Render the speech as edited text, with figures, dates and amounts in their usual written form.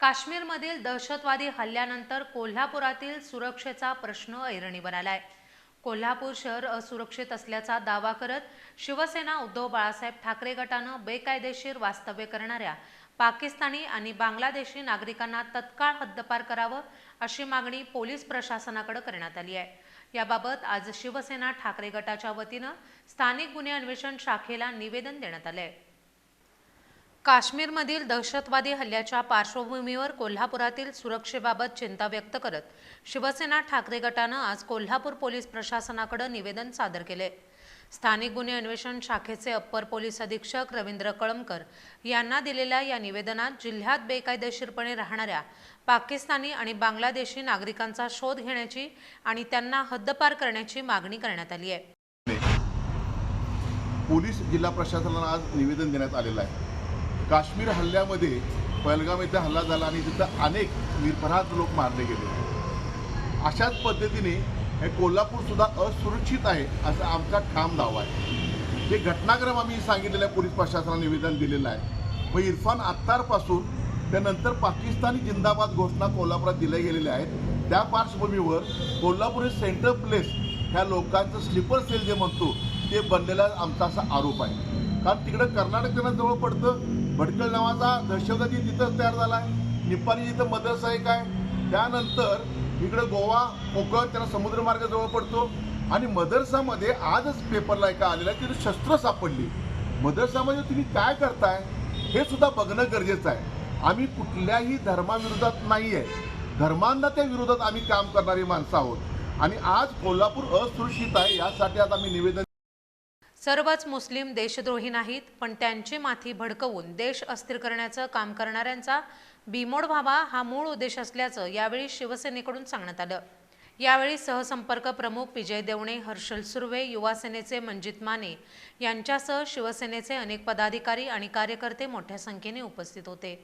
काश्मीरमधील दहशतवादी हल्ल्यानंतर कोल्हापुरातील सुरक्षेचा प्रश्न ऐरणी बनालाय। कोल्हापूर शहर असुरक्षित असल्याचा दावा करत शिवसेना उद्धव बाळासाहेब ठाकरे गटानं बेकायदेशीर वास्तव्य करणाऱ्या पाकिस्तानी आणि बांगलादेशी नागरिकांना तत्काळ हद्दपार करावं अशी मागणी पोलीस प्रशासनाकडे करण्यात आली आहे। याबाबत आज शिवसेना ठाकरे गटाच्या वतीनं स्थानिक गुन्हे अन्वेषण शाखेला निवेदन देण्यात आले आहे। काश्मीरमधील दहशतवादी हल्ल्याच्या पार्श्वभूमीवर कोल्हापुरातील सुरक्षेबाबत चिंता व्यक्त करत शिवसेना ठाकरे गटानं आज कोल्हापूर पोलीस प्रशासनाकडे निवेदन सादर केले। स्थानिक गुन्हे अन्वेषण शाखेचे अप्पर पोलीस अधीक्षक रवींद्र कळमकर यांना दिलेल्या या निवेदनात जिल्ह्यात बेकायदेशीरपणे राहणाऱ्या पाकिस्तानी आणि बांगलादेशी नागरिकांचा शोध घेण्याची आणि त्यांना हद्दपार करण्याची मागणी करण्यात आली आहे। पोलीस जिल्हा प्रशासनाला आज निवेदन देण्यात आलेलं आहे। काश्मीर हल्ल्यामध्ये पहलगाम येथे हल्ला झाला आणि तिथं अनेक निरपराध लोक मारले गेले। अशाच पद्धतीने हे कोल्हापूर सुद्धा असुरक्षित आहे असा आमचा ठाम दावा आहे। हे घटनाक्रम आम्ही सांगितलेल्या पोलीस प्रशासनाला निवेदन दिलेलं आहे। व इरफान अत्तारपासून त्यानंतर पाकिस्तानी जिंदाबाद घोषणा कोल्हापुरात दिल्या गेलेल्या आहेत। त्या पार्श्वभूमीवर कोल्हापूर हे सेंट्रल प्लेस ह्या लोकांचं स्लीपर सेल जे म्हणतो ते बनलेला आमचा असा आरोप आहे। कारण तिकडे कर्नाटक त्यांना जवळ पडतं, भडकल नावाचा दहशतवादी तिथंच तयार झाला आहे। निप्पाणी जिथं मदरसा एक आहे, त्यानंतर इकडे गोवा कोकण त्यांना समुद्रमार्ग जवळ पडतो आणि मदरसामध्ये आजच पेपरला एका आलेला आहे तिथे शस्त्र सापडली। मदरसामध्ये तुम्ही काय करताय हे सुद्धा बघणं गरजेचं आहे। आम्ही कुठल्याही धर्माविरोधात नाही आहे, धर्मांधाच्या विरोधात आम्ही काम करणारी माणसं आहोत आणि आज कोल्हापूर असुरक्षित आहे यासाठी आज आम्ही निवेदन सर्वच मुस्लिम देशद्रोही नाहीत, पण त्यांची माथी भडकवून देश अस्थिर करण्याचं काम करणाऱ्यांचा बीमोड व्हावा हा मूळ उद्देश असल्याचं यावेळी शिवसेनेकडून सांगण्यात आलं। यावेळी सहसंपर्क प्रमुख विजय देवणे, हर्षल सुर्वे, युवा सेनेचे मंजित माने यांच्यासह शिवसेनेचे अनेक पदाधिकारी आणि कार्यकर्ते मोठ्या संख्येने उपस्थित होते।